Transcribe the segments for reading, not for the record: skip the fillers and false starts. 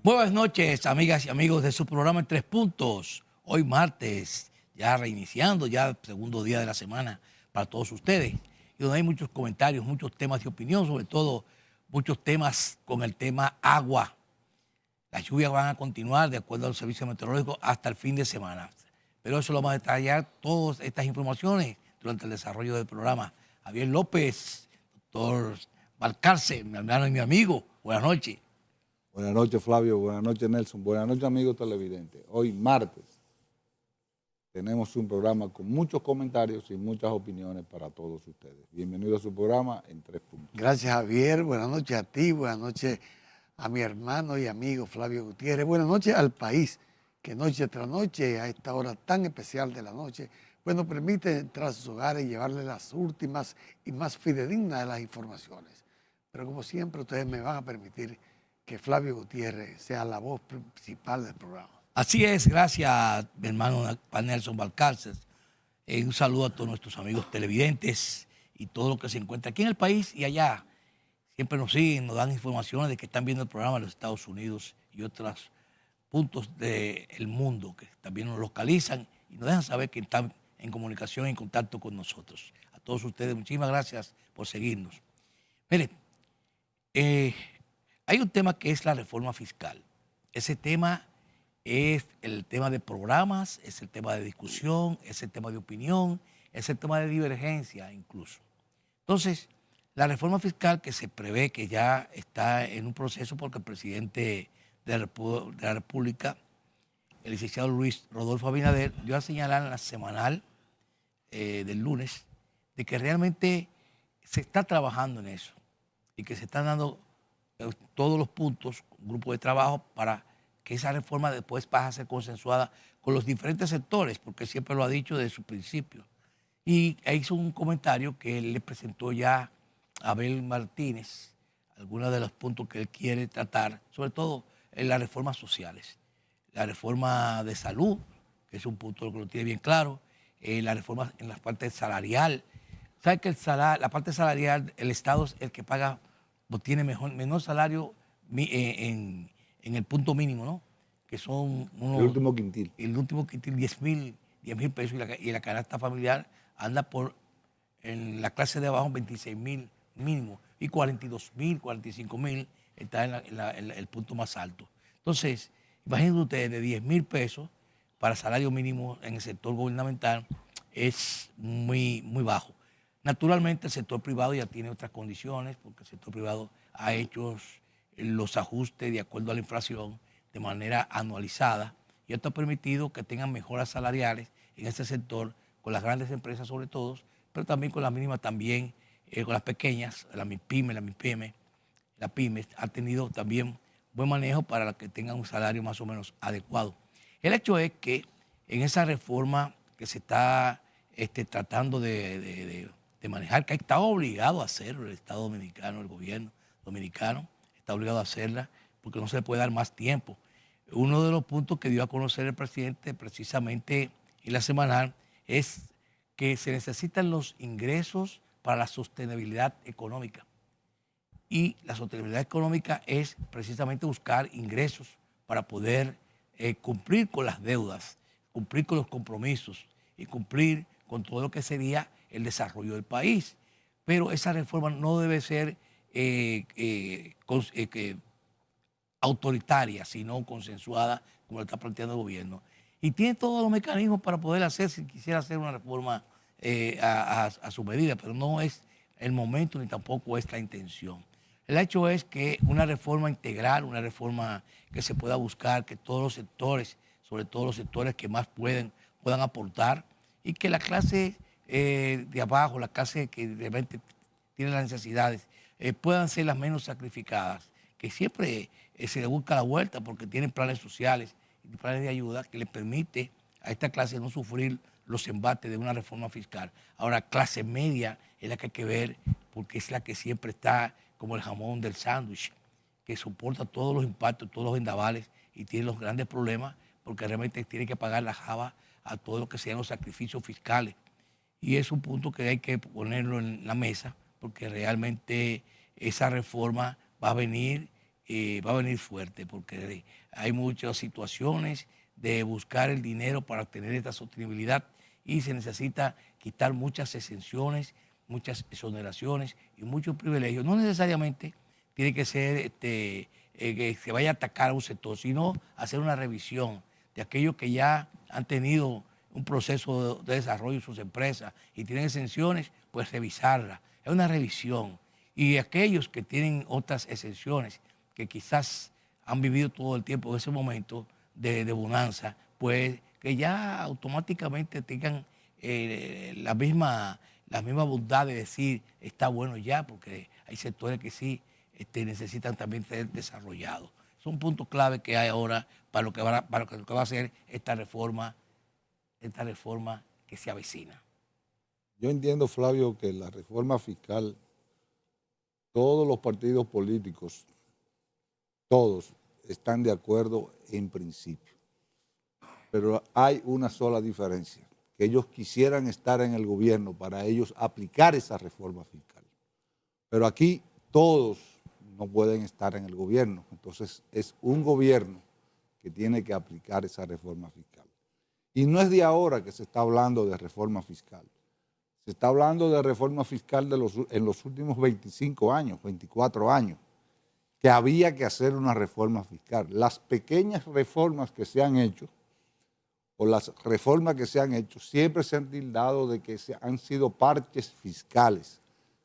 Buenas noches, amigas y amigos de su programa En Tres Puntos. Hoy martes, ya reiniciando, ya el segundo día de la semana para todos ustedes. Y donde hay muchos comentarios, muchos temas de opinión, sobre todo muchos temas con el tema agua. Las lluvias van a continuar, de acuerdo al servicio meteorológico, hasta el fin de semana. Pero eso lo vamos a detallar todas estas informaciones durante el desarrollo del programa. Javier López, doctor Valcarce, mi hermano y mi amigo, buenas noches. Buenas noches, Flavio. Buenas noches, Nelson. Buenas noches, amigos televidentes. Hoy, martes, tenemos un programa con muchos comentarios y muchas opiniones para todos ustedes. Bienvenido a su programa En Tres Puntos. Gracias, Javier. Buenas noches a ti. Buenas noches a mi hermano y amigo Flavio Gutiérrez. Buenas noches al país, que noche tras noche, a esta hora tan especial de la noche, pues nos permite entrar a sus hogares y llevarles las últimas y más fidedignas de las informaciones. Pero como siempre, ustedes me van a permitir que Flavio Gutiérrez sea la voz principal del programa. Así es, gracias, mi hermano Nelson Valcarce. Un saludo a todos nuestros amigos televidentes y todo lo que se encuentra aquí en el país y allá. Siempre nos siguen, nos dan informaciones de que están viendo el programa en los Estados Unidos y otros puntos del mundo que también nos localizan y nos dejan saber que están en comunicación y en contacto con nosotros. A todos ustedes, muchísimas gracias por seguirnos. Mire, hay un tema que es la reforma fiscal. Ese tema es el tema de programas, es el tema de discusión, es el tema de opinión, es el tema de divergencia incluso. Entonces, la reforma fiscal que se prevé que ya está en un proceso porque el presidente de la República, el licenciado Luis Rodolfo Abinader, dio a señalar en la semanal del lunes de que realmente se está trabajando en eso y que se están dando todos los puntos, un grupo de trabajo para que esa reforma después pase a ser consensuada con los diferentes sectores, porque siempre lo ha dicho desde su principio. Y hizo un comentario que él le presentó ya a Abel Martínez, algunos de los puntos que él quiere tratar, sobre todo en las reformas sociales. La reforma de salud, que es un punto que lo tiene bien claro, la reforma en la parte salarial. ¿Sabe que la parte salarial, el Estado es el que paga o tiene menor salario en el punto mínimo, ¿no? Que son unos... El último quintil. El último quintil, 10,000 pesos y la canasta familiar anda por, en la clase de abajo, 26,000 mínimo y 42,000, 45,000 está en el punto más alto. Entonces, imagínense ustedes, de 10,000 pesos para salario mínimo en el sector gubernamental es muy, muy bajo. Naturalmente el sector privado ya tiene otras condiciones porque el sector privado ha hecho los ajustes de acuerdo a la inflación de manera anualizada y esto ha permitido que tengan mejoras salariales en ese sector con las grandes empresas sobre todo, pero también con las mínimas también, con las pequeñas, la MIPYME, la PYME ha tenido también buen manejo para que tengan un salario más o menos adecuado. El hecho es que en esa reforma que se está tratando de manejar, que está obligado a hacerlo el Estado Dominicano, el gobierno dominicano, está obligado a hacerla porque no se le puede dar más tiempo. Uno de los puntos que dio a conocer el presidente precisamente en la semanal es que se necesitan los ingresos para la sostenibilidad económica. Y la sostenibilidad económica es precisamente buscar ingresos para poder cumplir con las deudas, cumplir con los compromisos y cumplir con todo lo que sería el desarrollo del país. Pero esa reforma no debe ser autoritaria, sino consensuada, como lo está planteando el gobierno. Y tiene todos los mecanismos para poder hacer, si quisiera hacer una reforma a su medida, pero no es el momento ni tampoco es la intención. El hecho es que una reforma integral, una reforma que se pueda buscar, que todos los sectores, sobre todo los sectores que más puedan aportar, y que la clase de abajo, la clase que realmente tiene las necesidades, puedan ser las menos sacrificadas, que siempre se le busca la vuelta porque tienen planes sociales y planes de ayuda que les permite a esta clase no sufrir los embates de una reforma fiscal. Ahora, clase media es la que hay que ver porque es la que siempre está como el jamón del sándwich, que soporta todos los impactos, todos los vendavales y tiene los grandes problemas porque realmente tiene que pagar la java a todo lo que sean los sacrificios fiscales. Y es un punto que hay que ponerlo en la mesa porque realmente esa reforma va a venir va a venir fuerte, porque hay muchas situaciones de buscar el dinero para obtener esta sostenibilidad y se necesita quitar muchas exenciones, muchas exoneraciones y muchos privilegios. No necesariamente tiene que ser que se vaya a atacar a un sector, sino hacer una revisión de aquellos que ya han tenido un proceso de desarrollo en sus empresas y tienen exenciones, pues revisarla. Es una revisión. Y aquellos que tienen otras exenciones, que quizás han vivido todo el tiempo ese momento de bonanza, pues que ya automáticamente tengan la misma bondad de decir está bueno ya, porque hay sectores que sí necesitan también ser desarrollados. Es un punto clave que hay ahora para lo que va a ser esta reforma que se avecina. Yo entiendo, Flavio, que la reforma fiscal, todos los partidos políticos, todos están de acuerdo en principio. Pero hay una sola diferencia, que ellos quisieran estar en el gobierno para ellos aplicar esa reforma fiscal. Pero aquí todos no pueden estar en el gobierno. Entonces es un gobierno que tiene que aplicar esa reforma fiscal. Y no es de ahora que se está hablando de reforma fiscal. Se está hablando de reforma fiscal en los últimos 25 años, 24 años, que había que hacer una reforma fiscal. Las pequeñas reformas que se han hecho, o las reformas que se han hecho, siempre se han tildado de que han sido parches fiscales,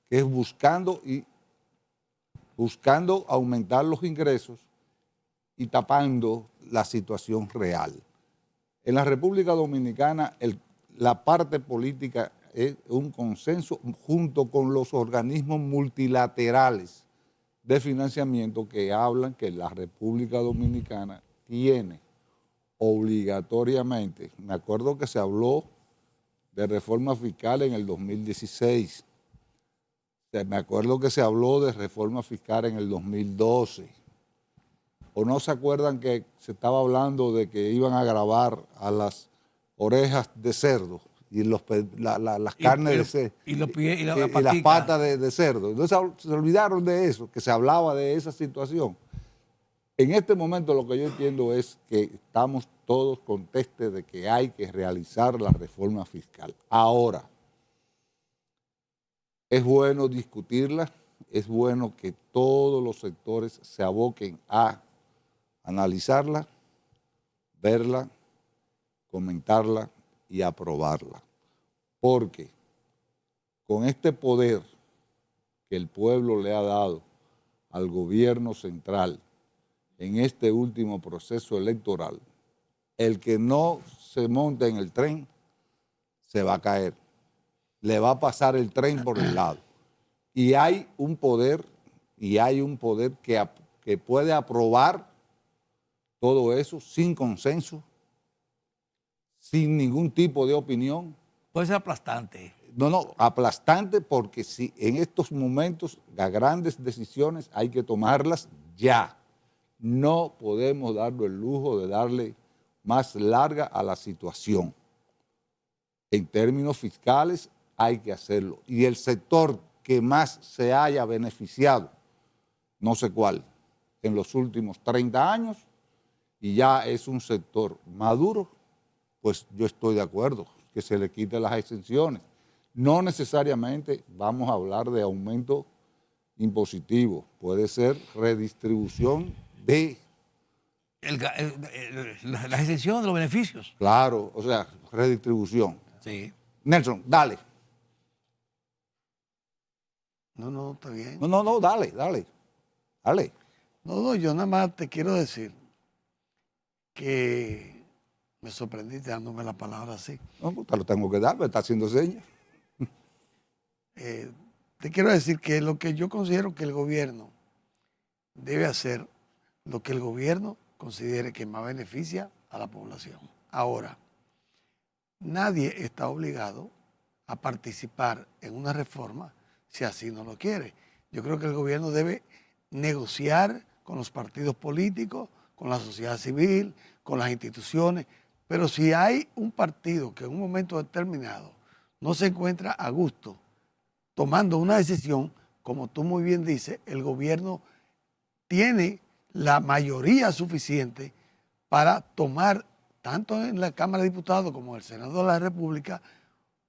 que es buscando aumentar los ingresos y tapando la situación real. En la República Dominicana, la parte política es un consenso junto con los organismos multilaterales de financiamiento que hablan que la República Dominicana tiene obligatoriamente, me acuerdo que se habló de reforma fiscal en el 2016, me acuerdo que se habló de reforma fiscal en el 2012, o no se acuerdan que se estaba hablando de que iban a grabar a las orejas de cerdo y las carnes de cerdo y las patas de cerdo. Entonces se olvidaron de eso, que se hablaba de esa situación. En este momento lo que yo entiendo es que estamos todos contestes de que hay que realizar la reforma fiscal. Ahora, es bueno discutirla, es bueno que todos los sectores se aboquen a analizarla, verla, comentarla y aprobarla. Porque con este poder que el pueblo le ha dado al gobierno central en este último proceso electoral, el que no se monte en el tren se va a caer. Le va a pasar el tren por el lado. Y hay un poder que puede aprobar todo eso sin consenso, sin ningún tipo de opinión. Puede ser aplastante. No, aplastante, porque si en estos momentos las grandes decisiones hay que tomarlas ya. No podemos darle el lujo de darle más larga a la situación. En términos fiscales hay que hacerlo. Y el sector que más se haya beneficiado, no sé cuál, en los últimos 30 años, y ya es un sector maduro, pues yo estoy de acuerdo que se le quite las exenciones. No necesariamente vamos a hablar de aumento impositivo, puede ser redistribución de... la exención de los beneficios. Claro, o sea, redistribución. Sí. Nelson, dale. No, está bien. No, dale. No, yo nada más te quiero decir que me sorprendiste dándome la palabra así. No, pues te lo tengo que dar, me está haciendo señas. Te quiero decir que lo que yo considero que el gobierno debe hacer, lo que el gobierno considere que más beneficia a la población. Ahora, nadie está obligado a participar en una reforma si así no lo quiere. Yo creo que el gobierno debe negociar con los partidos políticos, con la sociedad civil, con las instituciones, pero si hay un partido que en un momento determinado no se encuentra a gusto tomando una decisión, como tú muy bien dices, el gobierno tiene la mayoría suficiente para tomar, tanto en la Cámara de Diputados como en el Senado de la República,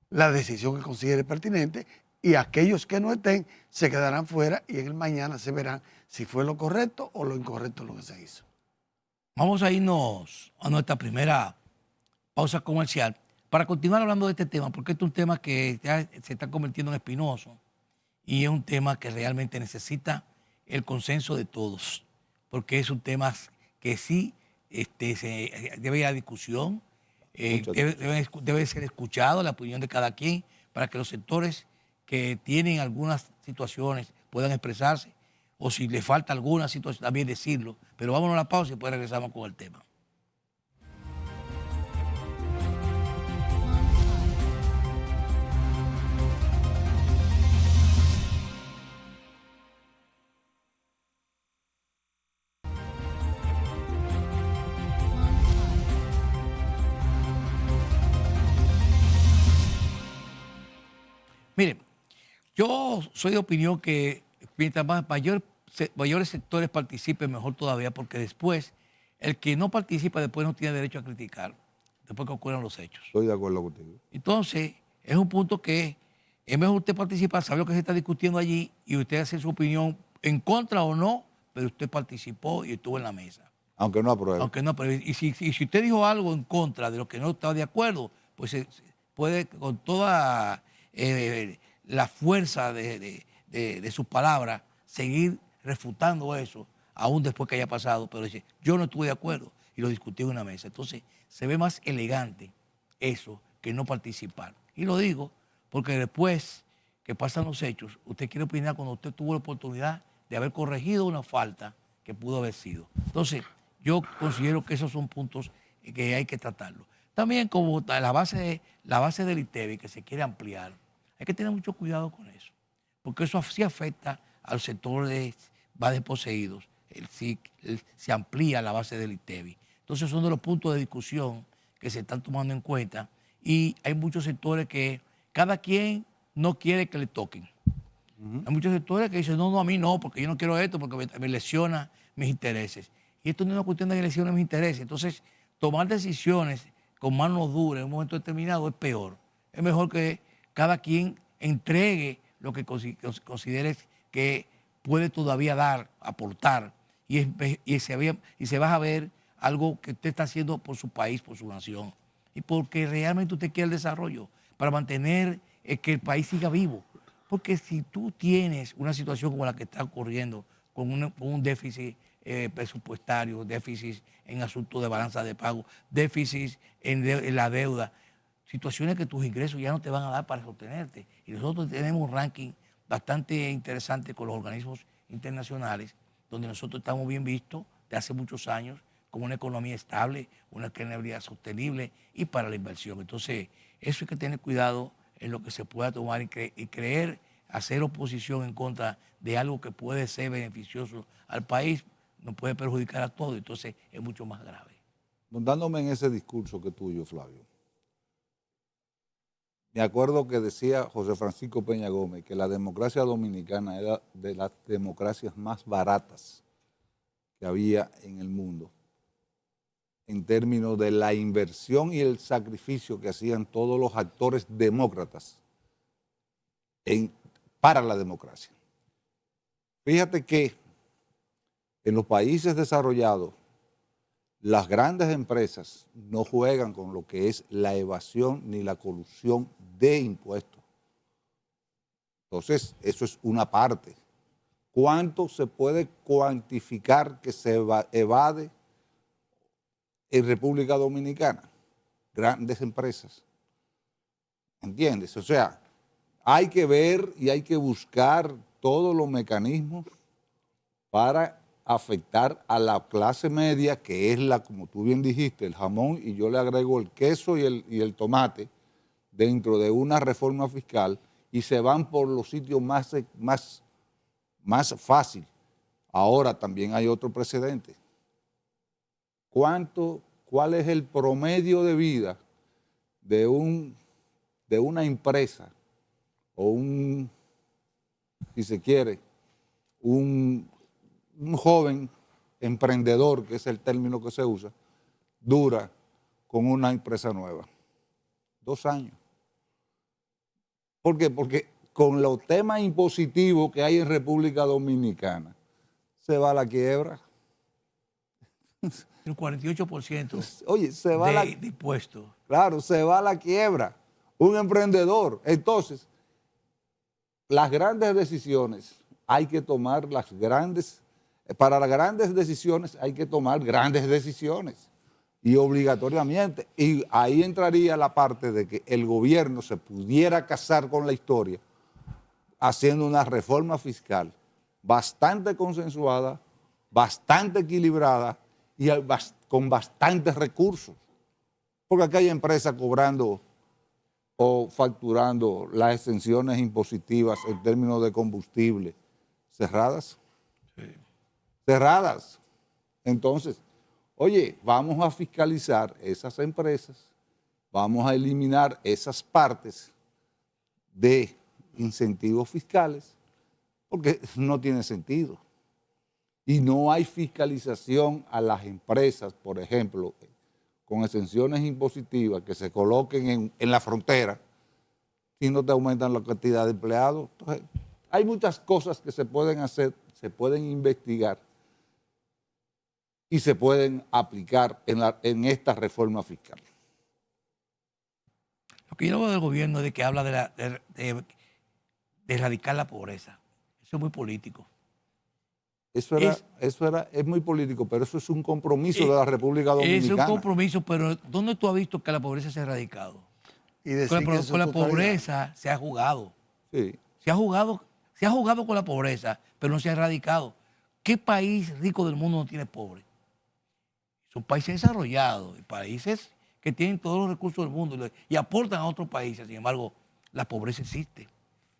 la decisión que considere pertinente, y aquellos que no estén se quedarán fuera y en el mañana se verán si fue lo correcto o lo incorrecto lo que se hizo. Vamos a irnos a nuestra primera pausa comercial para continuar hablando de este tema, porque este es un tema que ya se está convirtiendo en espinoso y es un tema que realmente necesita el consenso de todos, porque es un tema que sí debe ir a discusión, debe ser escuchado la opinión de cada quien para que los sectores que tienen algunas situaciones puedan expresarse, o si le falta alguna situación también decirlo. Pero vámonos a la pausa y después regresamos con el tema. Mire, yo soy de opinión que mientras mayores sectores participen, mejor todavía, porque después, el que no participa después no tiene derecho a criticar, después que ocurran los hechos. Estoy de acuerdo contigo. Entonces, es un punto que es mejor usted participar, saber lo que se está discutiendo allí y usted hacer su opinión en contra o no, pero usted participó y estuvo en la mesa. Aunque no apruebe. Aunque no apruebe. Y si usted dijo algo en contra de lo que no estaba de acuerdo, pues se puede con toda la fuerza de sus palabras seguir refutando eso, aún después que haya pasado, pero dice, yo no estuve de acuerdo y lo discutí en una mesa. Entonces, se ve más elegante eso que no participar. Y lo digo porque después que pasan los hechos, usted quiere opinar cuando usted tuvo la oportunidad de haber corregido una falta que pudo haber sido. Entonces, yo considero que esos son puntos que hay que tratarlo. También como la base del ITEVI que se quiere ampliar, hay que tener mucho cuidado con eso, porque eso sí afecta al sector de desposeídos, se amplía la base del ITEVI. Entonces son de los puntos de discusión que se están tomando en cuenta y hay muchos sectores que cada quien no quiere que le toquen. Hay muchos sectores que dicen, no, a mí no, porque yo no quiero esto, porque me lesiona mis intereses. Y esto no es una cuestión de que lesione mis intereses. Entonces, tomar decisiones con manos duras en un momento determinado es peor. Es mejor que cada quien entregue lo que considere que puede todavía dar, aportar, y se va a ver algo que usted está haciendo por su país, por su nación, y porque realmente usted quiere el desarrollo, para mantener que el país siga vivo. Porque si tú tienes una situación como la que está ocurriendo, con un déficit presupuestario, déficit en asuntos de balanza de pago, déficit en la deuda, situaciones que tus ingresos ya no te van a dar para sostenerte. Y nosotros tenemos un ranking bastante interesante con los organismos internacionales, donde nosotros estamos bien vistos de hace muchos años como una economía estable, una economía sostenible y para la inversión. Entonces, eso hay que tener cuidado en lo que se pueda tomar y creer, hacer oposición en contra de algo que puede ser beneficioso al país, nos puede perjudicar a todos, entonces es mucho más grave. Montándome en ese discurso que tuyo, Flavio, me acuerdo que decía José Francisco Peña Gómez que la democracia dominicana era de las democracias más baratas que había en el mundo, en términos de la inversión y el sacrificio que hacían todos los actores demócratas para la democracia. Fíjate que en los países desarrollados, las grandes empresas no juegan con lo que es la evasión ni la colusión de impuestos. Entonces, eso es una parte. ¿Cuánto se puede cuantificar que se evade en República Dominicana? Grandes empresas. ¿Entiendes? O sea, hay que ver y hay que buscar todos los mecanismos para afectar a la clase media, que es la, como tú bien dijiste, el jamón, y yo le agrego el queso y el tomate dentro de una reforma fiscal, y se van por los sitios más fácil. Ahora también hay otro precedente. ¿Cuál es el promedio de vida de una empresa o si se quiere, un joven emprendedor, que es el término que se usa, dura con una empresa nueva? 2 años. ¿Por qué? Porque con los temas impositivos que hay en República Dominicana, se va a la quiebra. El 48% Oye, se va a la... de impuestos. Claro, se va a la quiebra. Un emprendedor. Entonces, las grandes decisiones hay que tomar para las grandes decisiones hay que tomar grandes decisiones y obligatoriamente. Y ahí entraría la parte de que el gobierno se pudiera casar con la historia haciendo una reforma fiscal bastante consensuada, bastante equilibrada y con bastantes recursos. Porque acá hay empresas cobrando o facturando las exenciones impositivas en términos de combustible cerradas. Sí. Cerradas. Entonces, oye, vamos a fiscalizar esas empresas, vamos a eliminar esas partes de incentivos fiscales, porque no tiene sentido. Y no hay fiscalización a las empresas, por ejemplo, con exenciones impositivas que se coloquen en la frontera, si no te aumentan la cantidad de empleados. Entonces, hay muchas cosas que se pueden hacer, se pueden investigar y se pueden aplicar en esta reforma fiscal. Lo que yo veo del gobierno es de que habla de erradicar la pobreza. Eso es muy político. Es muy político, pero eso es un compromiso de la República Es Dominicana. un compromiso, pero ¿dónde tú has visto que la pobreza se ha erradicado? Y decir que Con la pobreza se ha jugado. Sí. Se ha jugado con la pobreza, pero no se ha erradicado. ¿Qué país rico del mundo no tiene pobre? Son países desarrollados, países que tienen todos los recursos del mundo y aportan a otros países. Sin embargo, la pobreza existe,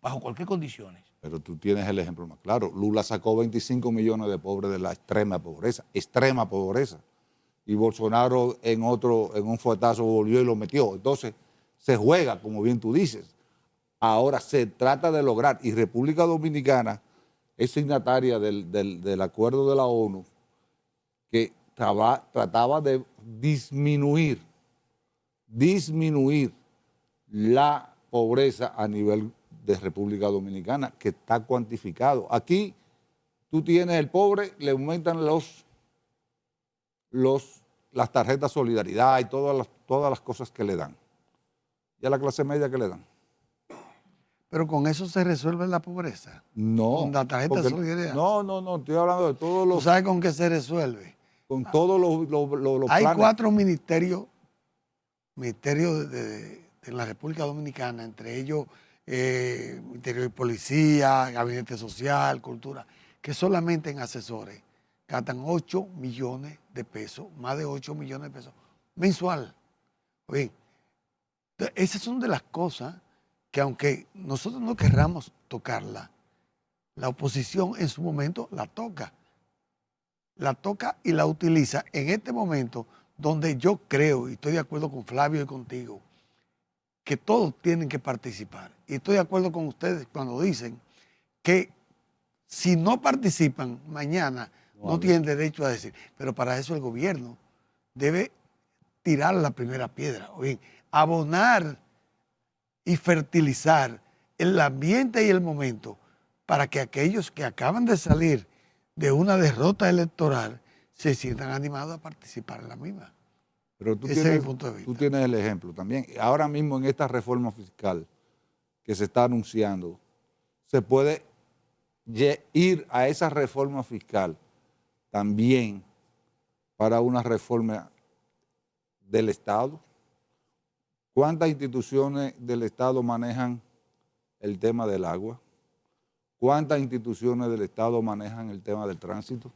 bajo cualquier condiciones. Pero tú tienes el ejemplo más claro. Lula sacó 25 millones de pobres de la extrema pobreza. Y Bolsonaro en un fuetazo volvió y lo metió. Entonces, se juega, como bien tú dices. Ahora se trata de lograr, y República Dominicana es signataria del acuerdo de la ONU que trataba de disminuir la pobreza a nivel de República Dominicana, que está cuantificado. Aquí tú tienes el pobre, le aumentan las tarjetas solidaridad y todas las cosas que le dan. ¿Y a la clase media qué le dan? Pero con eso se resuelve la pobreza. No. Con la tarjeta de solidaridad. No, estoy hablando de todos los... ¿Tú sabes con qué se resuelve? Con todos los Hay planes. 4 ministerios de la República Dominicana, entre ellos Ministerio de Policía, Gabinete Social, Cultura, que solamente en asesores gastan 8 millones de pesos, más de 8 millones de pesos mensual. Oye, esas son de las cosas que aunque nosotros no querramos tocarla, la oposición en su momento la toca y la utiliza en este momento donde yo creo, y estoy de acuerdo con Flavio y contigo, que todos tienen que participar. Y estoy de acuerdo con ustedes cuando dicen que si no participan mañana no tienen derecho a decir. Pero para eso el gobierno debe tirar la primera piedra, o bien, abonar y fertilizar el ambiente y el momento para que aquellos que acaban de salir de una derrota electoral se sientan animados a participar en la misma. Pero tú Ese tienes, es mi punto de vista. Tú tienes el ejemplo también. Ahora mismo en esta reforma fiscal que se está anunciando, se puede ir a esa reforma fiscal también para una reforma del Estado. ¿Cuántas instituciones del Estado manejan el tema del agua? ¿Cuántas instituciones del Estado manejan el tema del tránsito?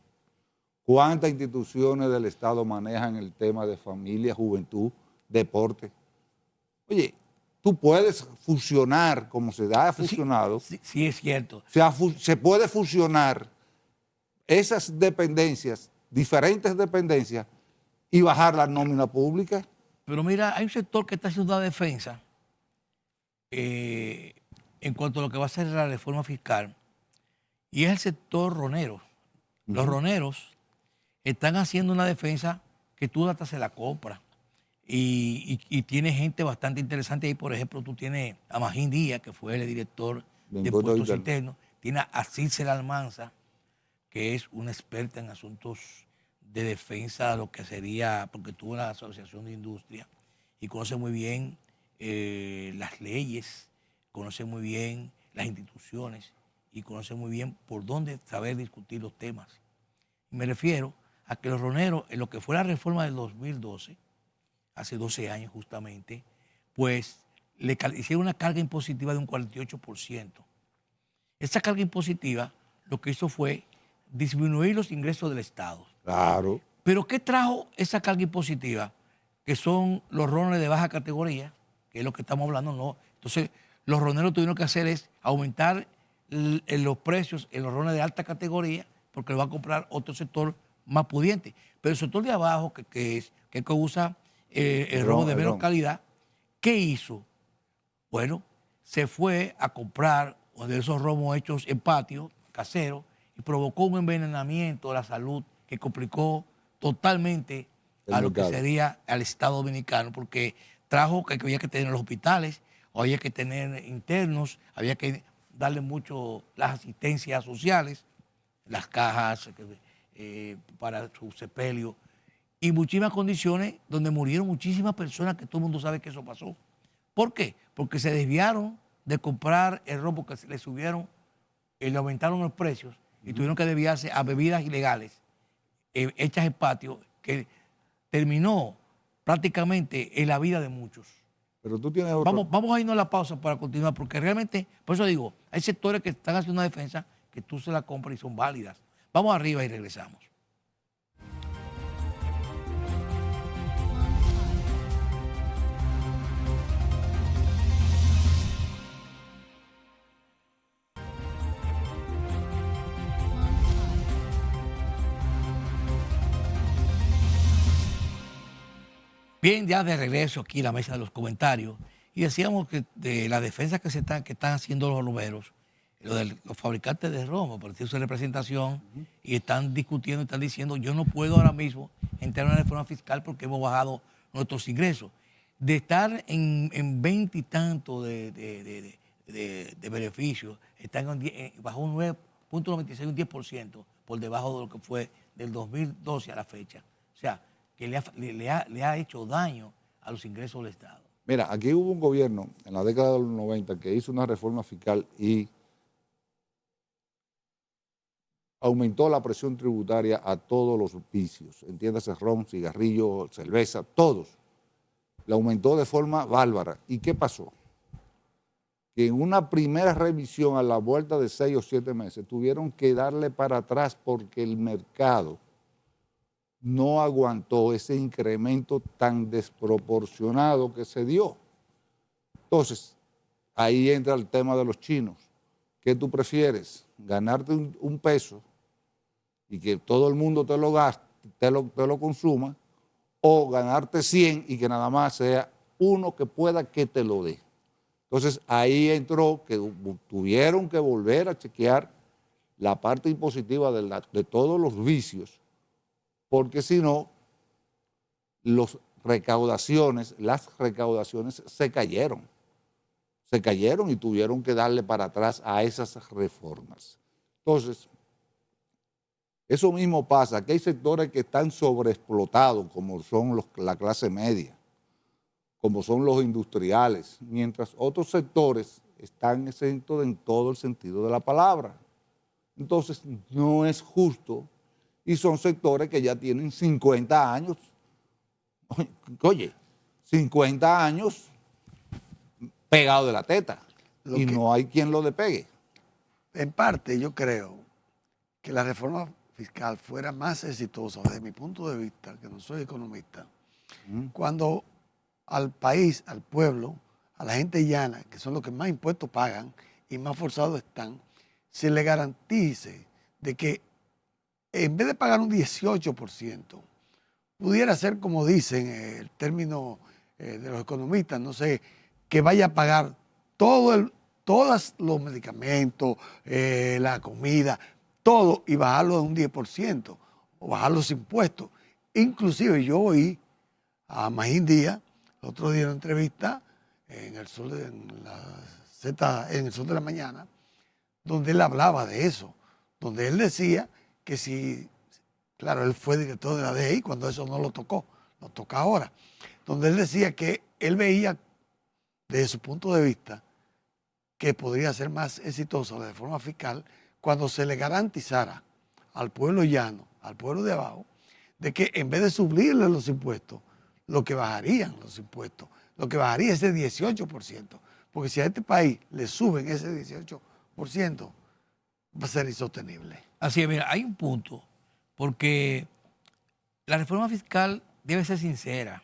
¿Cuántas instituciones del Estado manejan el tema de familia, juventud, deporte? Oye, tú puedes fusionar como se ha fusionado. Sí, es cierto. Se puede fusionar esas dependencias, diferentes dependencias, y bajar la nómina pública. Pero mira, hay un sector que está haciendo una defensa en cuanto a lo que va a ser la reforma fiscal, y es el sector ronero. Los roneros están haciendo una defensa que tú hasta se la compras. Y tiene gente bastante interesante ahí. Por ejemplo, tú tienes a Magín Díaz, que fue el director de Puestos Internos. Tienes a Cícera Almanza, que es una experta en asuntos de defensa, lo que sería, porque tuvo la Asociación de Industria y conoce muy bien las leyes, conoce muy bien las instituciones y conoce muy bien por dónde saber discutir los temas. Y me refiero a que los roneros, en lo que fue la reforma del 2012, hace 12 años justamente, pues le hicieron una carga impositiva de un 48%. Esa carga impositiva lo que hizo fue disminuir los ingresos del Estado. Claro. Pero ¿qué trajo esa carga impositiva? Que son los rones de baja categoría, que es lo que estamos hablando, ¿no? Entonces, los roneros tuvieron que hacer es aumentar los precios en los rones de alta categoría, porque lo va a comprar otro sector más pudiente. Pero el sector de abajo, que usa el ron de menos calidad, ¿qué hizo? Bueno, se fue a comprar de esos romos hechos en patio, caseros, y provocó un envenenamiento de la salud que complicó totalmente a lo que sería al Estado Dominicano, porque trajo que había que tener en los hospitales, o había que tener internos, había que darle mucho las asistencias sociales, las cajas para su sepelio, y muchísimas condiciones donde murieron muchísimas personas, que todo el mundo sabe que eso pasó. ¿Por qué? Porque se desviaron de comprar el ron, porque le subieron, le aumentaron los precios y tuvieron que desviarse a bebidas ilegales hechas en patio, que terminó prácticamente en la vida de muchos. Pero tú tienes otro... Vamos a irnos a la pausa para continuar, porque realmente, por eso digo, hay sectores que están haciendo una defensa que tú se la compras y son válidas. Vamos arriba y regresamos. Bien, ya de regreso aquí a la mesa de los comentarios, y decíamos que de la defensa que están haciendo los romeros, los fabricantes de ron, por decir su representación, y están discutiendo, están diciendo, yo no puedo ahora mismo entrar en una reforma fiscal porque hemos bajado nuestros ingresos. De estar en 20 y tanto de beneficios, están bajo un 9.96, un 10%, por debajo de lo que fue del 2012 a la fecha. O sea, que le ha hecho daño a los ingresos del Estado. Mira, aquí hubo un gobierno en la década de los 90 que hizo una reforma fiscal y aumentó la presión tributaria a todos los vicios, entiéndase ron, cigarrillo, cerveza, todos. La aumentó de forma bárbara. ¿Y qué pasó? Que en una primera revisión a la vuelta de 6 o 7 meses tuvieron que darle para atrás porque el mercado no aguantó ese incremento tan desproporcionado que se dio. Entonces, ahí entra el tema de los chinos. ¿Qué tú prefieres? ¿Ganarte un peso y que todo el mundo te lo gaste, te lo consuma, o ganarte 100 y que nada más sea uno que pueda que te lo dé? Entonces, ahí entró que tuvieron que volver a chequear la parte impositiva de todos los vicios, porque si no, las recaudaciones se cayeron y tuvieron que darle para atrás a esas reformas. Entonces, eso mismo pasa, que hay sectores que están sobreexplotados, como son la clase media, como son los industriales, mientras otros sectores están exentos en todo el sentido de la palabra. Entonces, no es justo. Y son sectores que ya tienen 50 años. Oye, 50 años pegado de la teta. Y no hay quien lo despegue. En parte, yo creo que la reforma fiscal fuera más exitosa, desde mi punto de vista, que no soy economista, cuando al país, al pueblo, a la gente llana, que son los que más impuestos pagan y más forzados están, se le garantice de que en vez de pagar un 18%, pudiera ser, como dicen el término de los economistas, no sé, que vaya a pagar todos los medicamentos, la comida, todo, y bajarlo de un 10%. o bajar los impuestos. Inclusive yo oí a Magín Díaz, el otro día en una entrevista en el Sol en el Sol de la Mañana, donde él hablaba de eso, donde él decía que si, claro, él fue director de la DGI cuando eso no lo tocó, lo toca ahora, donde él decía que él veía desde su punto de vista que podría ser más exitosa la reforma fiscal cuando se le garantizara al pueblo llano, al pueblo de abajo, de que en vez de subirle los impuestos, lo que bajarían los impuestos, lo que bajaría ese 18%, porque si a este país le suben ese 18%, va a ser insostenible. Así es, mira, hay un punto, porque la reforma fiscal debe ser sincera,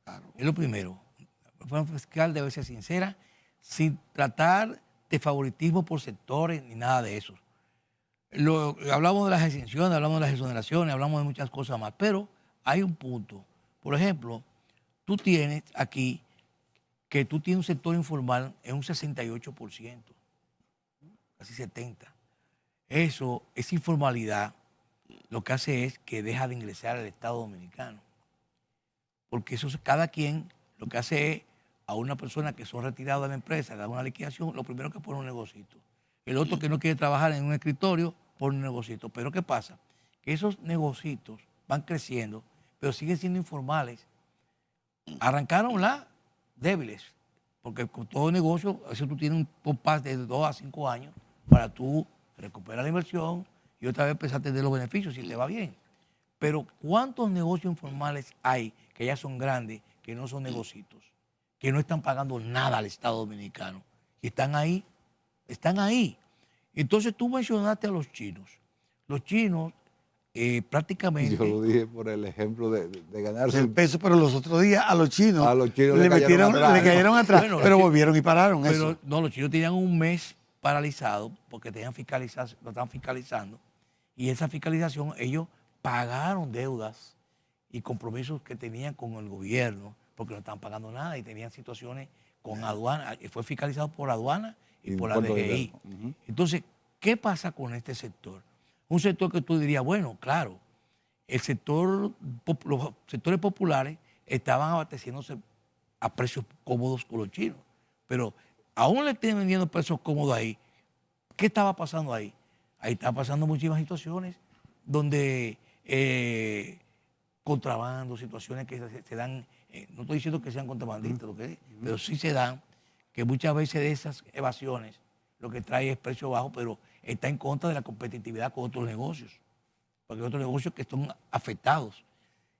Claro. es lo primero. La reforma fiscal debe ser sincera, sin tratar de favoritismo por sectores ni nada de eso. Hablamos de las exenciones, hablamos de las exoneraciones, hablamos de muchas cosas más, pero hay un punto. Por ejemplo, tú tienes aquí que tú tienes un sector informal en un 68%, casi 70%. Eso, esa informalidad, lo que hace es que deja de ingresar al Estado Dominicano. Porque eso cada quien lo que hace es a una persona que son retirados de la empresa, le da una liquidación, lo primero que pone un negocito. El otro que no quiere trabajar en un escritorio, pone un negocito. Pero ¿qué pasa? Que esos negocitos van creciendo, pero siguen siendo informales. Arrancaron las débiles, porque con todo negocio, a veces tú tienes un compás de 2 a 5 años para tú recuperar la inversión y otra vez empezar a tener los beneficios si te va bien. Pero ¿cuántos negocios informales hay que ya son grandes, que no son negocios, que no están pagando nada al Estado Dominicano? Y están ahí, están ahí. Entonces tú mencionaste a los chinos. Los chinos prácticamente... Yo lo dije por el ejemplo de ganarse El peso, pero los otros días a los chinos, A los chinos le cayeron atrás. atrás, Bueno, pero los volvieron y pararon Pero eso. no, los chinos tenían un mes paralizado porque lo estaban fiscalizando. Y esa fiscalización, ellos pagaron deudas y compromisos que tenían con el gobierno porque no estaban pagando nada y tenían situaciones con aduana. Fue fiscalizado por aduana y por la Puerto DGI. Rico. Ujú. Entonces, ¿qué pasa con este sector? Un sector que tú dirías, bueno, claro, los sectores populares estaban abasteciéndose a precios cómodos con los chinos, pero aún le estén vendiendo precios cómodos ahí. ¿Qué estaba pasando ahí? Ahí estaba pasando muchísimas situaciones donde contrabando, situaciones que se dan, no estoy diciendo que sean contrabandistas, pero sí se dan, que muchas veces de esas evasiones lo que trae es precio bajo, pero está en contra de la competitividad con otros negocios, porque hay otros negocios que están afectados.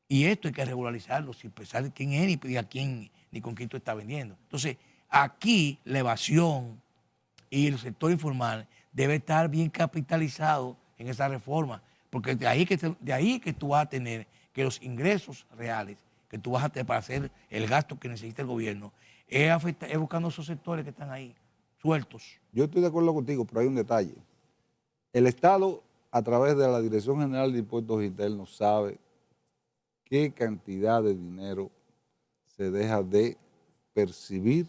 Y esto hay que regularizarlo sin pensar quién es ni a quién ni con quién tú estás vendiendo. Entonces, aquí la evasión y el sector informal debe estar bien capitalizado en esa reforma, porque de ahí que tú vas a tener que los ingresos reales que tú vas a tener para hacer el gasto que necesita el gobierno es buscando esos sectores que están ahí, sueltos. Yo estoy de acuerdo contigo, pero hay un detalle. El Estado, a través de la Dirección General de Impuestos Internos, sabe qué cantidad de dinero se deja de percibir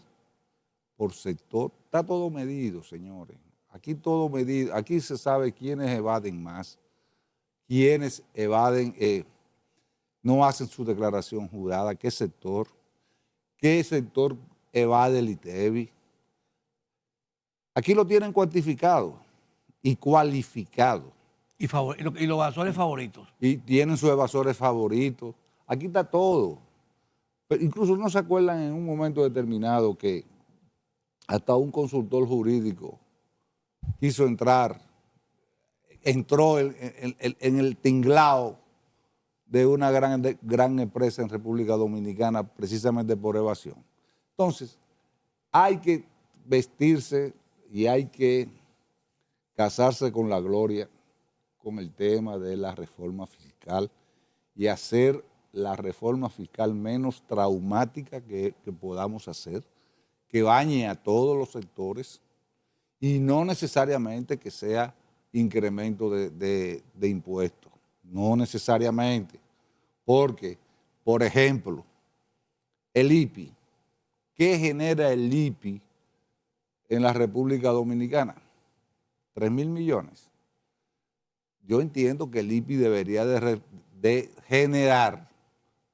por sector. Está todo medido, señores. Aquí todo medido. Aquí se sabe quiénes evaden más, quiénes evaden, no hacen su declaración jurada, qué sector evade el ITEVI. Aquí lo tienen cuantificado y cualificado. Y los evasores favoritos. Y tienen sus evasores favoritos. Aquí está todo. Pero incluso no se acuerdan en un momento determinado que hasta un consultor jurídico quiso entró en el tinglao de una gran empresa en República Dominicana precisamente por evasión. Entonces, hay que vestirse y hay que casarse con la gloria con el tema de la reforma fiscal y hacer la reforma fiscal menos traumática que podamos hacer, que bañe a todos los sectores y no necesariamente que sea incremento de impuestos, no necesariamente, porque, por ejemplo, el IPI, ¿qué genera el IPI en la República Dominicana? 3.000 millones. yo entiendo que el IPI debería de generar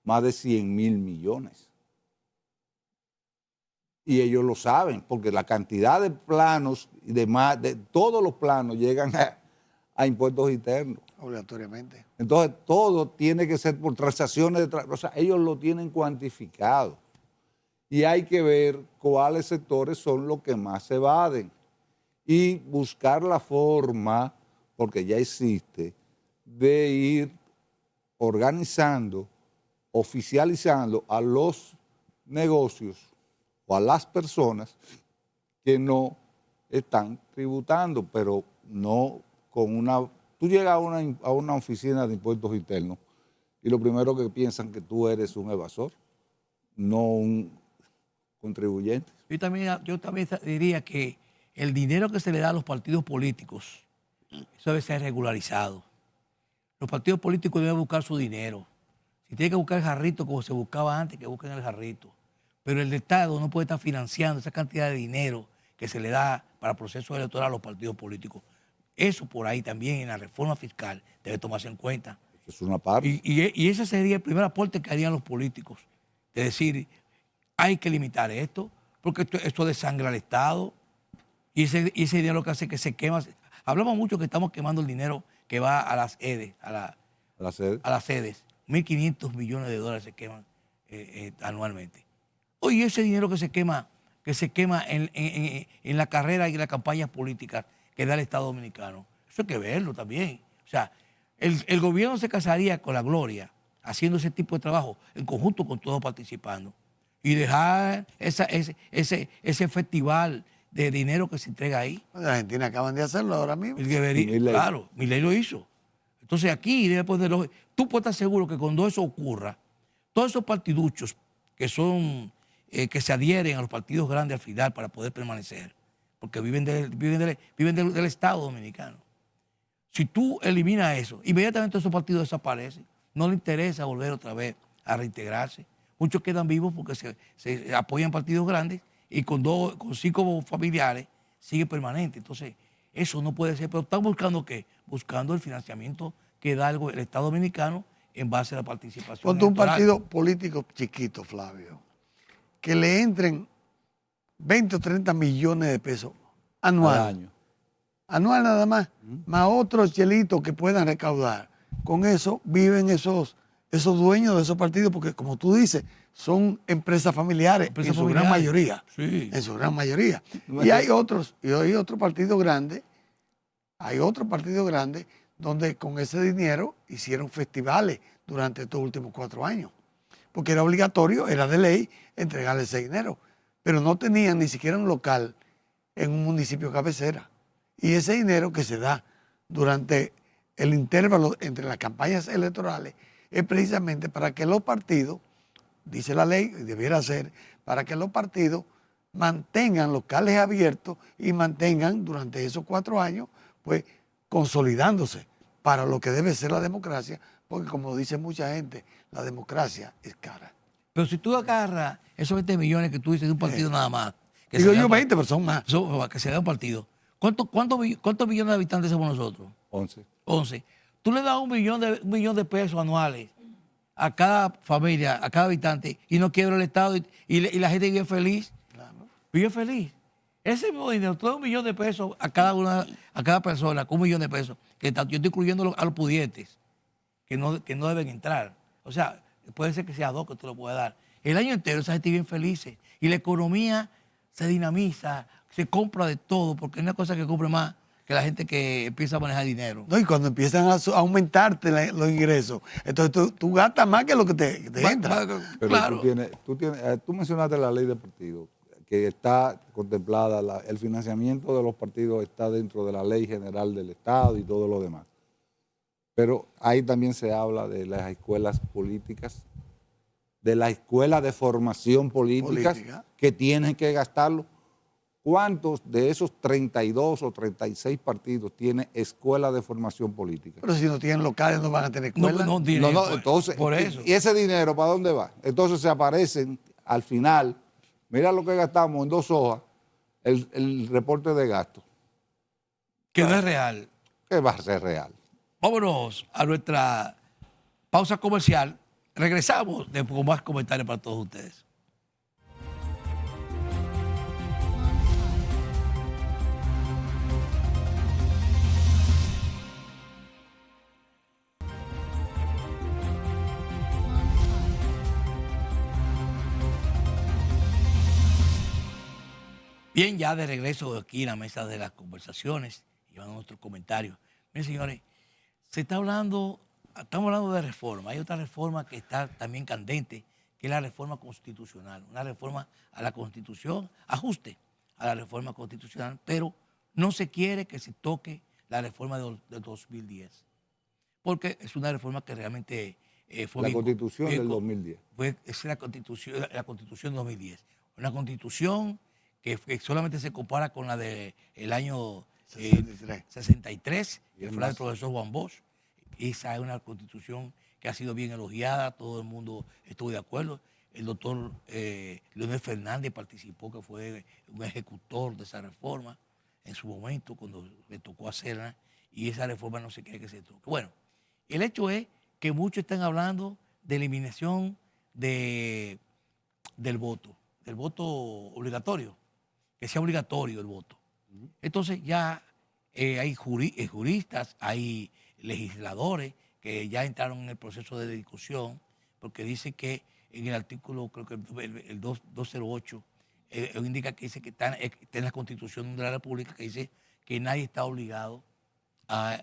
más de 100.000 millones. Y ellos lo saben, porque la cantidad de planos y demás, de todos los planos llegan a impuestos internos. Obligatoriamente. Entonces, todo tiene que ser por transacciones, o sea, ellos lo tienen cuantificado. Y hay que ver cuáles sectores son los que más se evaden. Y buscar la forma, porque ya existe, de ir organizando, oficializando a los negocios o a las personas que no están tributando, pero no con una... Tú llegas a una oficina de impuestos internos y lo primero que piensan que tú eres un evasor, no un contribuyente. Yo también diría que el dinero que se le da a los partidos políticos, eso debe ser regularizado. Los partidos políticos deben buscar su dinero. Si tienen que buscar el jarrito como se buscaba antes, que busquen el jarrito. Pero el Estado no puede estar financiando esa cantidad de dinero que se le da para procesos electorales a los partidos políticos. Eso por ahí también en la reforma fiscal debe tomarse en cuenta. Es una parte. Y ese sería el primer aporte que harían los políticos. De decir, hay que limitar esto, porque esto desangra al Estado. Y ese dinero lo que hace que se quema. Hablamos mucho que estamos quemando el dinero que va a las EDES, a las sedes. 1.500 millones de dólares se queman anualmente. Oye, ese dinero que se quema en la carrera y en las campañas políticas que da el Estado Dominicano, eso hay que verlo también. O sea, el gobierno se casaría con la gloria haciendo ese tipo de trabajo en conjunto con todos participando y dejar ese festival de dinero que se entrega ahí. En Argentina acaban de hacerlo ahora mismo. Claro, Milei lo hizo. Entonces aquí debe ponerlo. Tú puedes estar seguro que cuando eso ocurra, todos esos partiduchos que son que se adhieren a los partidos grandes al final para poder permanecer, porque viven del Estado Dominicano. Si tú eliminas eso, inmediatamente esos partidos desaparecen. No les interesa volver otra vez a reintegrarse. Muchos quedan vivos porque se apoyan partidos grandes y con 5 familiares sigue permanente. Entonces, eso no puede ser. Pero están buscando ¿qué? Buscando el financiamiento que da el Estado Dominicano en base a la participación. Ponte un partido político chiquito, Flavio, que le entren 20 o 30 millones de pesos anual. Al año. Anual nada más, más otros chelitos que puedan recaudar. Con eso viven esos dueños de esos partidos, porque como tú dices, son empresas familiares en su gran mayoría. Sí. En su gran mayoría. Y hay otros partidos grandes, donde con ese dinero hicieron festivales durante estos últimos 4 años. Porque era obligatorio, era de ley, entregarle ese dinero. Pero no tenían ni siquiera un local en un municipio cabecera. Y ese dinero que se da durante el intervalo entre las campañas electorales es precisamente para que los partidos, dice la ley, y debiera ser, para que los partidos mantengan locales abiertos y mantengan durante esos 4 años, pues, consolidándose para lo que debe ser la democracia, porque como dice mucha gente, la democracia es cara. Pero si tú agarras esos 20 millones que tú dices de un partido nada más. Digo yo 20, pero son más. Que se da un partido. ¿Cuántos millones de habitantes somos nosotros? 11. Tú le das un millón de pesos anuales a cada familia, a cada habitante, y no quiebra el Estado y la gente vive feliz. Claro. Vive feliz. Ese mismo dinero, tú das $1 millón de pesos a cada persona, con $1 millón de pesos, que yo estoy incluyendo a los pudientes, que no deben entrar. O sea, puede ser que sea 2 que tú lo puedas dar. El año entero esa gente vive felices y la economía se dinamiza, se compra de todo, porque es una cosa que compra más que la gente que empieza a manejar dinero. No, y cuando empiezan a aumentarte los ingresos, entonces tú gastas más que lo que te entra. Pero claro. tú mencionaste la ley de partidos, que está contemplada, el financiamiento de los partidos está dentro de la ley general del Estado y todo lo demás. Pero ahí también se habla de las escuelas políticas, de la escuela de formación política que tienen que gastarlo. ¿Cuántos de esos 32 o 36 partidos tienen escuela de formación política? Pero si no tienen locales no van a tener escuela. No, entonces, por eso. ¿Y ese dinero para dónde va? Entonces se aparecen al final, mira lo que gastamos en 2 hojas, el reporte de gasto. Que no es real. ¿Qué va a ser real? Vámonos a nuestra pausa comercial. Regresamos con más comentarios para todos ustedes. Bien, ya de regreso aquí en la mesa de las conversaciones y van nuestros comentarios. Miren, señores, estamos hablando de reforma. Hay otra reforma que está también candente, que es la reforma constitucional. Una reforma a la Constitución, ajuste a la reforma constitucional, pero no se quiere que se toque la reforma del 2010, porque es una reforma que realmente fue... La Constitución del 2010. Es la Constitución 2010. Una Constitución que solamente se compara con la del año 63, que fue la del profesor Juan Bosch. Esa es una constitución que ha sido bien elogiada, todo el mundo estuvo de acuerdo. El doctor Leonel Fernández participó, que fue un ejecutor de esa reforma en su momento, cuando le tocó hacerla, y esa reforma no se quiere que se toque. Bueno, el hecho es que muchos están hablando de eliminación del voto obligatorio, que sea obligatorio el voto. Entonces ya hay juristas, hay legisladores que ya entraron en el proceso de discusión, porque dice que en el artículo, creo que el 208, indica que dice que está en la Constitución de la República, que dice que nadie está obligado a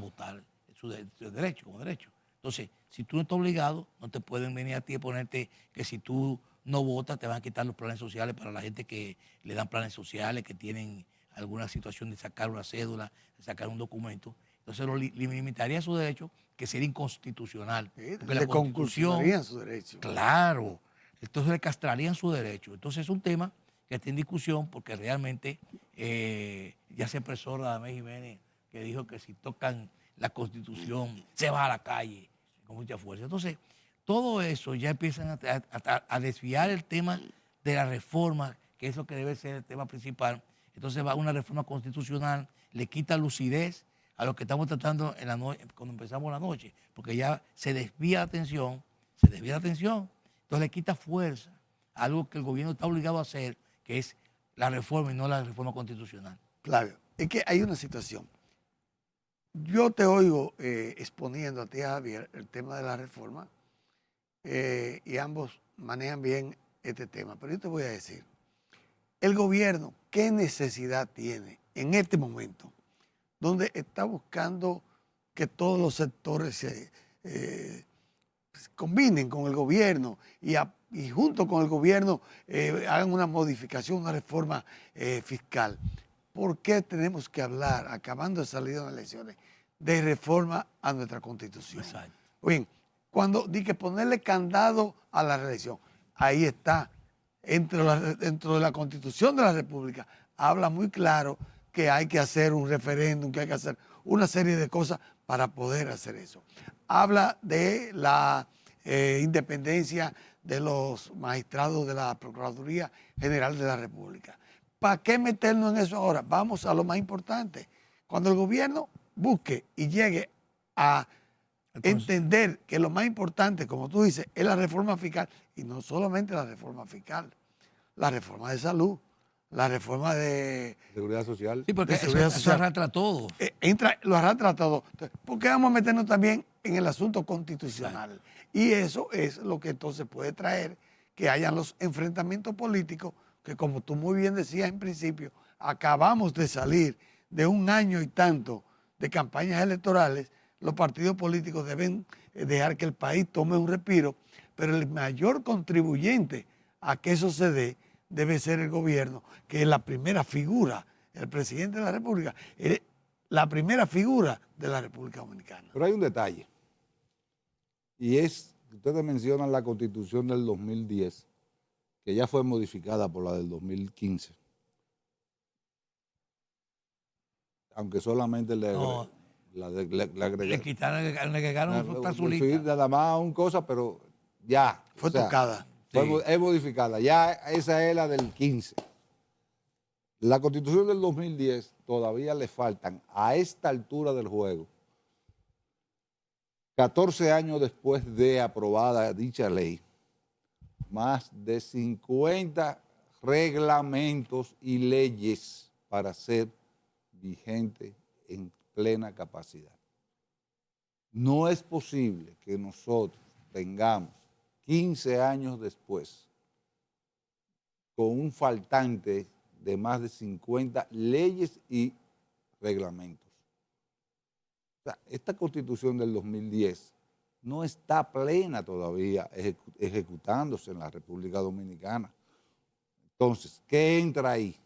votar su derecho, como derecho. Entonces, si tú no estás obligado, no te pueden venir a ti y ponerte que si tú no votas te van a quitar los planes sociales para la gente que le dan planes sociales, que tienen alguna situación de sacar una cédula, de sacar un documento. Entonces lo limitaría su derecho, que sería inconstitucional. Porque la Constitución, su derecho. Claro. Entonces le castrarían su derecho. Entonces es un tema que está en discusión, porque realmente ya se expresó Radamés Jiménez, que dijo que si tocan la Constitución se va a la calle con mucha fuerza. Entonces, todo eso ya empiezan a desviar el tema de la reforma, que es lo que debe ser el tema principal. Entonces va una reforma constitucional, le quita lucidez a lo que estamos tratando en la noche, cuando empezamos la noche, porque ya se desvía la atención, entonces le quita fuerza a algo que el gobierno está obligado a hacer, que es la reforma y no la reforma constitucional. Claro, es que hay una situación. Yo te oigo exponiendo a ti, Javier, el tema de la reforma, y ambos manejan bien este tema, pero yo te voy a decir, el gobierno, ¿qué necesidad tiene en este momento, donde está buscando que todos los sectores se combinen con el gobierno y junto con el gobierno hagan una modificación, una reforma fiscal? ¿Por qué tenemos que hablar, acabando de salir de las elecciones, de reforma a nuestra Constitución? Exacto. Bien, cuando di que ponerle candado a la reelección, ahí está. Dentro de la Constitución de la República habla muy claro que hay que hacer un referéndum, que hay que hacer una serie de cosas para poder hacer eso. Habla de la independencia de los magistrados de la Procuraduría General de la República. ¿Para qué meternos en eso ahora? Vamos a lo más importante. Cuando el gobierno busque y llegue a entender que lo más importante, como tú dices, es la reforma fiscal, y no solamente la reforma fiscal, la reforma de salud, la reforma de Seguridad social. Sí, porque eso arrastra todo. Lo arrastra todo. Entonces, ¿por qué vamos a meternos también en el asunto constitucional? Y eso es lo que entonces puede traer que hayan los enfrentamientos políticos que, como tú muy bien decías en principio, acabamos de salir de un año y tanto de campañas electorales. Los partidos políticos deben dejar que el país tome un respiro, pero el mayor contribuyente a que eso se dé debe ser el gobierno, que es la primera figura, el presidente de la República, es la primera figura de la República Dominicana. Pero hay un detalle, y es, ustedes mencionan la Constitución del 2010, que ya fue modificada por la del 2015, aunque solamente le agregaron otra solita. Nada más un cosa, pero ya. Fue tocada. Es modificada. Ya esa es la del 15. La Constitución del 2010 todavía le faltan, a esta altura del juego, 14 años después de aprobada dicha ley, más de 50 reglamentos y leyes para ser vigente en plena capacidad. No es posible que nosotros tengamos 15 años después con un faltante de más de 50 leyes y reglamentos. O sea, esta Constitución del 2010 no está plena todavía ejecutándose en la República Dominicana. Entonces, ¿qué entra ahí?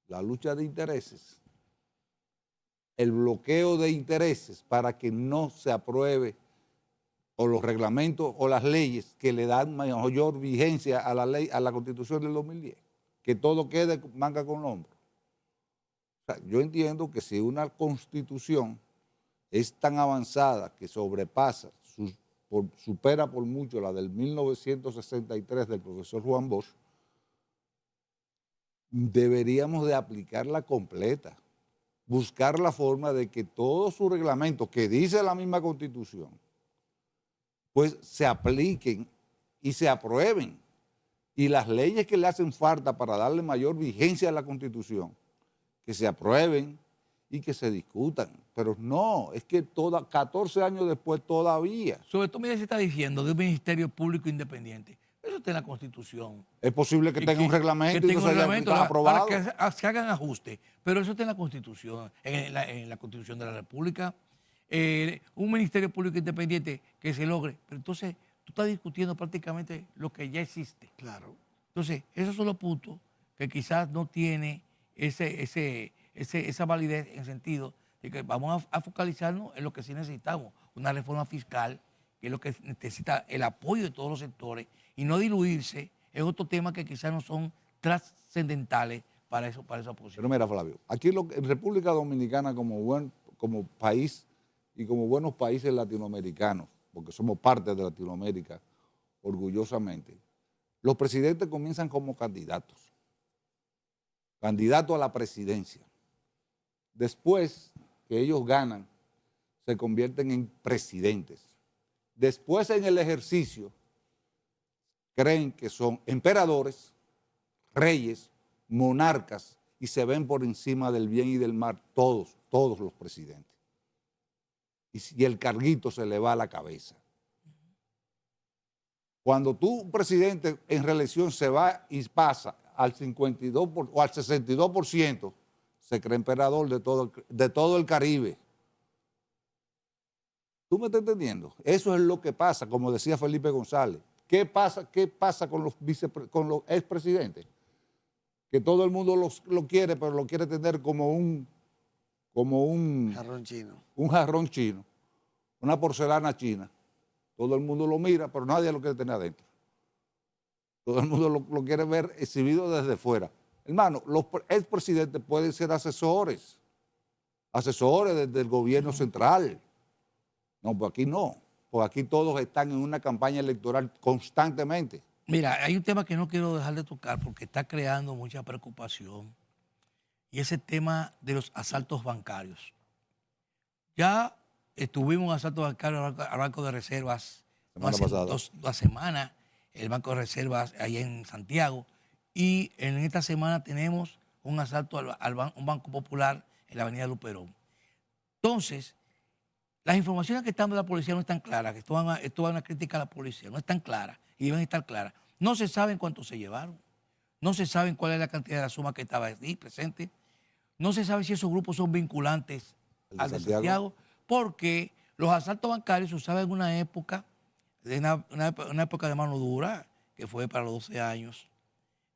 La lucha de intereses, el bloqueo de intereses para que no se apruebe o los reglamentos o las leyes que le dan mayor vigencia a la ley, a la Constitución del 2010, que todo quede manga con hombro. O sea, yo entiendo que si una Constitución es tan avanzada que sobrepasa, supera por mucho la del 1963 del profesor Juan Bosch, deberíamos de aplicarla completa, buscar la forma de que todos sus reglamentos que dice la misma Constitución, pues se apliquen y se aprueben. Y las leyes que le hacen falta para darle mayor vigencia a la Constitución, que se aprueben y que se discutan. Pero no, es que 14 años después todavía. Sobre todo, mira, se está diciendo de un Ministerio Público Independiente. Eso está en la Constitución. Es posible que tenga un reglamento que y no tenga un se haya reglamento aprobado. para que se hagan ajustes. Pero eso está en la Constitución, en la Constitución de la República. Un Ministerio Público Independiente que se logre. Pero entonces, tú estás discutiendo prácticamente lo que ya existe. Claro. Entonces, esos son los puntos que quizás no tiene esa validez en el sentido de que vamos a focalizarnos en lo que sí necesitamos, una reforma fiscal, que es lo que necesita el apoyo de todos los sectores, y no diluirse en otros temas que quizás no son trascendentales para esa oposición. Pero mira, Flavio, aquí en República Dominicana como país y como buenos países latinoamericanos, porque somos parte de Latinoamérica, orgullosamente, los presidentes comienzan como candidatos a la presidencia. Después que ellos ganan, se convierten en presidentes. Después en el ejercicio, creen que son emperadores, reyes, monarcas, y se ven por encima del bien y del mal todos los presidentes. Y el carguito se le va a la cabeza. Cuando un presidente en reelección se va y pasa al 52 o al 62%, se cree emperador de todo el Caribe. ¿Tú me estás entendiendo? Eso es lo que pasa, como decía Felipe González. ¿Qué pasa con los expresidentes? Que todo el mundo lo quiere, pero lo quiere tener como un Jarrón chino. Un jarrón chino, una porcelana china. Todo el mundo lo mira, pero nadie lo quiere tener adentro. Todo el mundo lo quiere ver exhibido desde fuera. Hermano, los expresidentes pueden ser asesores desde el gobierno central. No, pues aquí no. Pues aquí todos están en una campaña electoral constantemente. Mira, hay un tema que no quiero dejar de tocar porque está creando mucha preocupación, y ese tema de los asaltos bancarios. Ya tuvimos un asalto bancario al Banco de Reservas hace dos semanas, el Banco de Reservas allá en Santiago, y en esta semana tenemos un asalto un Banco Popular en la avenida Luperón. Entonces, las informaciones que están de la policía no están claras, que esto es una crítica a la policía, no están claras y deben estar claras. No se saben cuánto se llevaron, no se sabe cuál es la cantidad de la suma que estaba ahí presente, no se sabe si esos grupos son vinculantes al de Santiago, porque los asaltos bancarios se usaban en una época una época de mano dura, que fue para los 12 años,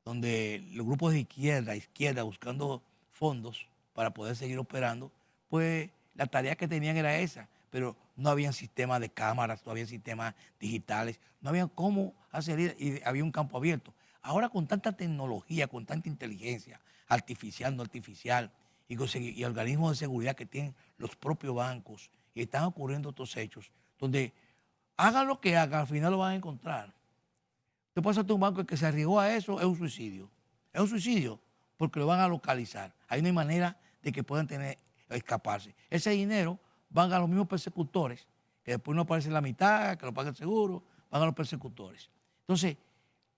donde los grupos de izquierda buscando fondos para poder seguir operando, pues la tarea que tenían era esa, pero no había sistemas de cámaras, no había sistemas digitales, no había cómo hacer, y había un campo abierto. Ahora con tanta tecnología, con tanta inteligencia artificial, no artificial, y organismos de seguridad que tienen los propios bancos, y están ocurriendo estos hechos, donde hagan lo que hagan, al final lo van a encontrar. Usted pasa a un banco que se arriesgó a eso, es un suicidio. Es un suicidio. porque lo van a localizar. Ahí no hay manera de que puedan escaparse. Ese dinero van a los mismos persecutores, que después no aparece la mitad, que lo paga el seguro, van a los persecutores. Entonces,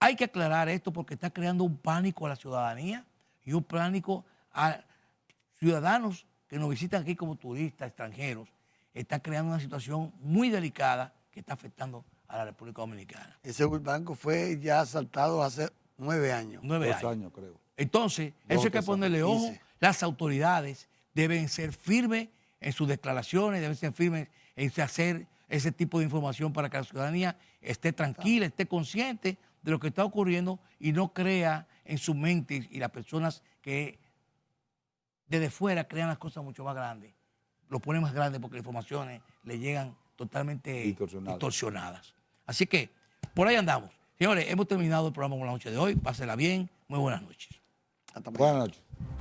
hay que aclarar esto porque está creando un pánico a la ciudadanía y un pánico a ciudadanos que nos visitan aquí como turistas, extranjeros. Está creando una situación muy delicada que está afectando a la República Dominicana. Ese banco fue ya asaltado hace 9 años. 9 2 años, creo. Entonces, eso hay que ponerle ojo. Las autoridades deben ser firmes en sus declaraciones, deben ser firmes en hacer ese tipo de información para que la ciudadanía esté tranquila, esté consciente de lo que está ocurriendo y no crea en su mente y las personas que desde fuera crean las cosas mucho más grandes. Lo ponen más grande porque las informaciones le llegan totalmente distorsionadas. Así que por ahí andamos. Señores, hemos terminado el programa con la noche de hoy. Pásela bien. Muy buenas noches. Hasta mañana. Buenas noches.